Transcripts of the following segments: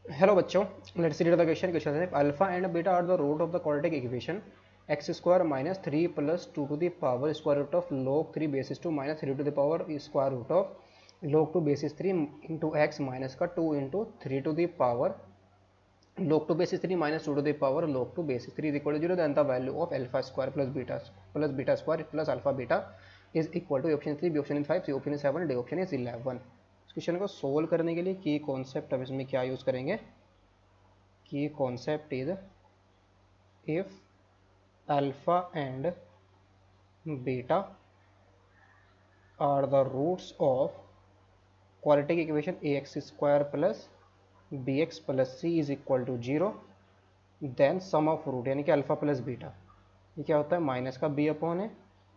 Hello बच्चों, let's read the question है alpha and beta are the root of the quadratic equation x square minus three plus two to the power square root of log three basis two minus three to the power square root of log two basis three into x minus का two into three to the power log two basis three minus two to the power log two basis three is equal to zero then the value of alpha square plus beta square plus alpha beta is equal to option three, B option 5, C option 7, D option 11। इस question को solve करने के लिए की concept अब इसमें क्या use करेंगे? key concept is if alpha and beta are the roots of quadratic equation ax square plus bx plus c is equal to 0 then sum of root यानी कि अल्फा प्लस बीटा ये क्या होता है माइनस का b upon है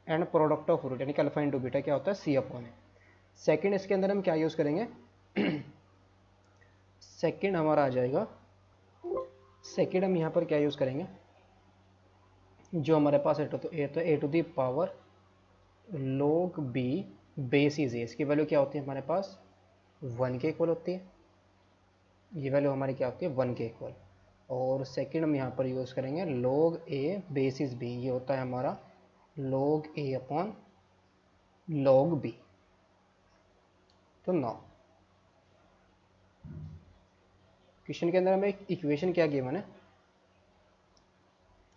and product of root यानी कि अल्फा इंटू बीटा क्या होता है c अपॉन है। सेकेंड इसके अंदर हम क्या यूज़ करेंगे? सेकेंड हमारा आ जाएगा, सेकेंड हम यहाँ पर क्या यूज़ करेंगे? जो हमारे पास है तो a to the power log b basis a, इसकी वैल्यू क्या होती है हमारे पास? 1 के इक्वल होती है। ये वैल्यू हमारी क्या होती है? 1 के इक्वल। और सेकंड हम यहाँ पर यूज़ करेंगे log a बेसिस b, ये होता है हमारा log a upon log b। तो नाउ क्वेश्चन के अंदर हमें एक इक्वेशन क्या गिवन है?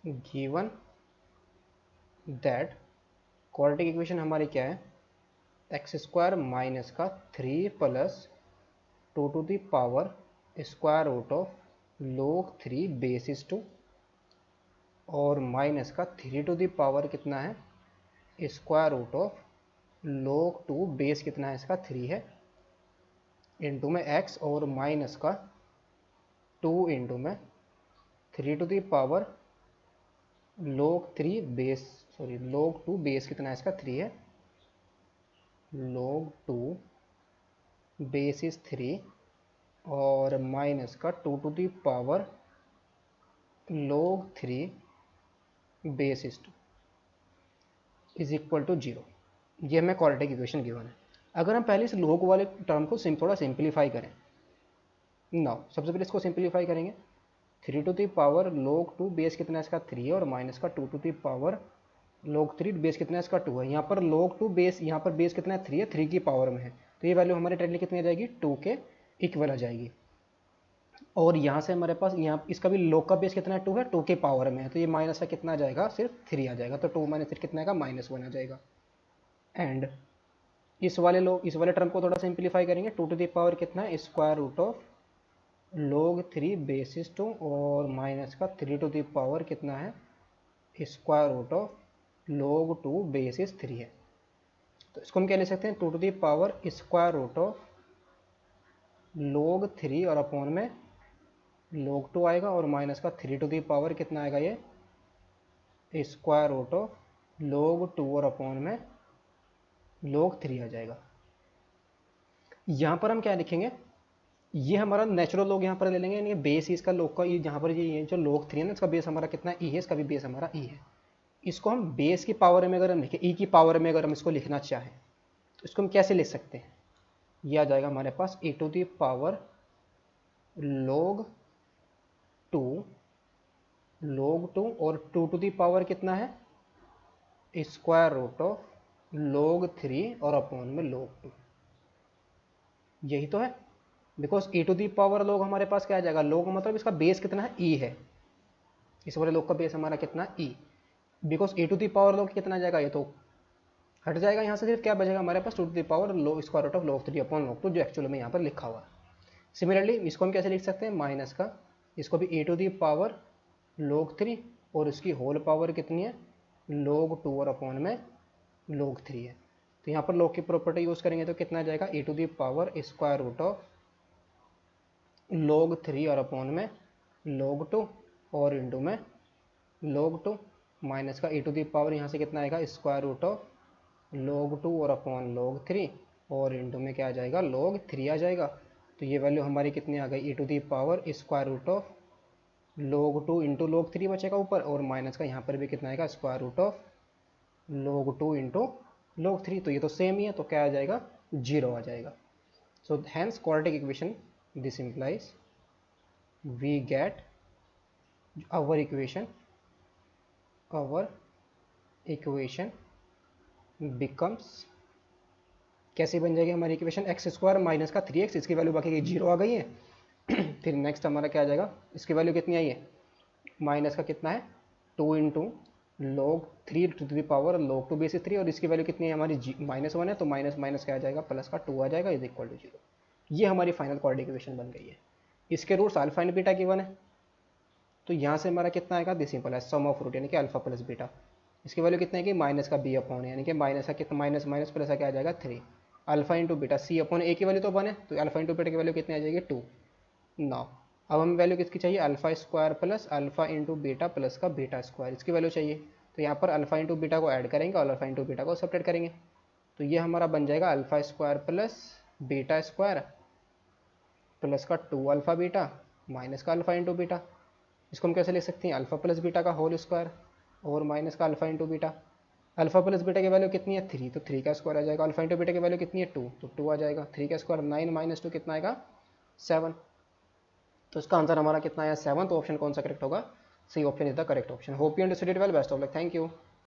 गिवन दैट क्वाड्रेटिक इक्वेशन हमारी क्या है? एक्स स्क्वायर माइनस का three plus two to the power square root of log three basis two और माइनस का थ्री टू दी पावर कितना है? Square root of log two base कितना है इसका? थ्री है इंटू में एक्स और माइनस का टू इंटू में three to the power log three base log two base कितना है इसका? थ्री है log टू बेसिस थ्री और माइनस का two to the power log three basis two is equal to zero. ये हमें क्वाड्रेटिक इक्वेशन गिवन है। अगर हम पहले इस log वाले टर्म को थोड़ा सिंप्लीफाई करें, नाउ सबसे पहले इसको सिंप्लीफाई करेंगे। Three to the power log two base कितना है इसका? थ्री है और माइनस का two to the power log three base कितना है इसका? टू है। यहाँ पर log टू बेस, यहाँ पर बेस कितना है? थ्री है, थ्री की पावर में है, तो ये वैल्यू हमारे डायरेक्टली कितनी आ जाएगी? टू के इक्वल आ जाएगी। और यहाँ से हमारे पास यहाँ इसका भी log का बेस कितना है? टू है, टू के पावर में है, तो ये माइनस का कितना आ जाएगा? सिर्फ थ्री आ जाएगा, तो टू माइनस थ्री कितना आएगा? माइनस वन आ जाएगा। एंड इस वाले टर्म को थोड़ा सिंप्लीफाई करेंगे। टू टू दी पावर कितना है? Square root of log three basis two और माइनस का थ्री टू दी पावर कितना है? Square root of log two basis three है। तो इसको हम क्या ले सकते हैं? Two to the power square root of log three और अपॉन में log टू आएगा और माइनस का थ्री टू दी पावर कितना आएगा? ये square root of log two और अपॉन में log थ्री आ जाएगा। यहाँ पर हम क्या लिखेंगे? ये हमारा नेचुरल log यहाँ पर ले लेंगे, यानी बेस इसका log का, ये जहाँ पर ये जो log थ्री है ना, इसका बेस हमारा कितना e है, इसका भी बेस हमारा e है। इसको हम बेस की पावर में अगर हम लिखें, e की पावर में अगर हम इसको लिखना चाहें तो इसको हम कैसे लिख सकते हैं? ये आ जाएगा हमारे पास e to the power log two और टू टू दी पावर कितना है? Square root of log three और अपॉन में log टू। यही तो है, because e to the power log हमारे पास क्या आ जाएगा? log मतलब इसका बेस कितना है? e है। इस वाले log का बेस हमारा कितना? e। Because e to the power log कितना आ जाएगा? ये तो हट जाएगा, यहाँ से सिर्फ क्या बचेगा हमारे पास? Two to the power log square root of log three upon log two, जो एक्चुअल में यहाँ पर लिखा हुआ है। सिमिलरली इसको हम कैसे लिख सकते हैं? माइनस का इसको भी e to the power log three और इसकी होल पावर कितनी है? log टू और अपॉन में log थ्री है। तो यहाँ पर log की प्रॉपर्टी यूज़ करेंगे तो कितना आ जाएगा? e to the power square root of log three और अपॉन में log टू और इंटू में log टू माइनस का e टू दी पावर यहाँ से कितना आएगा? Square root of log two और अपॉन log थ्री और इंटू में क्या आ जाएगा? log थ्री आ जाएगा। तो ये वैल्यू हमारी कितनी आ गई? e to the power square root of log two into log three बचेगा ऊपर और माइनस का यहाँ पर भी कितना आएगा? Square root of log two into log three. तो ये तो सेम ही है, तो क्या आ जाएगा? जीरो आ जाएगा। So hence quadratic equation this implies we get our equation becomes, कैसे बन जाएगी हमारी इक्वेशन, एक्स स्क्वायर माइनस का 3x, इसकी वैल्यू बाकी की 0 आ गई है। फिर नेक्स्ट हमारा क्या आ जाएगा, इसकी वैल्यू कितनी आई है, माइनस का कितना है 2 into log 3 to the power log 2 basis 3, और इसकी वैल्यू कितनी है हमारी -1 है, तो माइनस माइनस क्या आ जाएगा, प्लस का 2 आ जाएगा, इज इक्वल टू 0। ये हमारी फाइनल क्वाड्रेटिक इक्वेशन बन गई है। इसके roots alpha and beta given है, तो यहाँ से हमारा कितना आएगा, दिस सिंपल है सम ऑफ रूट यानी कि अल्फा प्लस बीटा। इसकी वैल्यू कितना है कि माइनस का बी अपॉन, यानी कि माइनस का कितना, माइनस माइनस प्लस का क्या आ जाएगा 3, अल्फा इंटू बीटा सी अपॉन ए की वैल्यू तो 1 है, तो अल्फा इंटू बीटा की वैल्यू कितनी आ जाएगी 2। नाउ अब हमें वैल्यू किसकी चाहिए, alpha square plus alpha into beta plus का बीटा स्क्वायर, इसकी वैल्यू चाहिए। तो यहाँ पर अल्फा इंटू बीटा को ऐड करेंगे और अल्फा इंटू बीटा को सेपरेट करेंगे, तो ये हमारा बन जाएगा alpha square plus beta square plus का 2 अल्फा बीटा माइनस का अल्फा इंटू बीटा। इसको हम कैसे लिख सकते हैं, अल्फा प्लस बीटा का होल स्क्वायर और माइनस का alpha into beta. Alpha plus beta की वैल्यू कितनी है 3, तो 3 का स्क्वायर आ जाएगा। अल्फा इंटू बीटा की वैल्यू कितनी है 2, तो 2 आ जाएगा। 3 का स्क्वायर 9 माइनस 2 कितना आएगा 7, तो इसका आंसर हमारा कितना आया 7। तो ऑप्शन कौन सा करेक्ट होगा, C option is the correct option. Hope you understood it well, best of luck, thank you.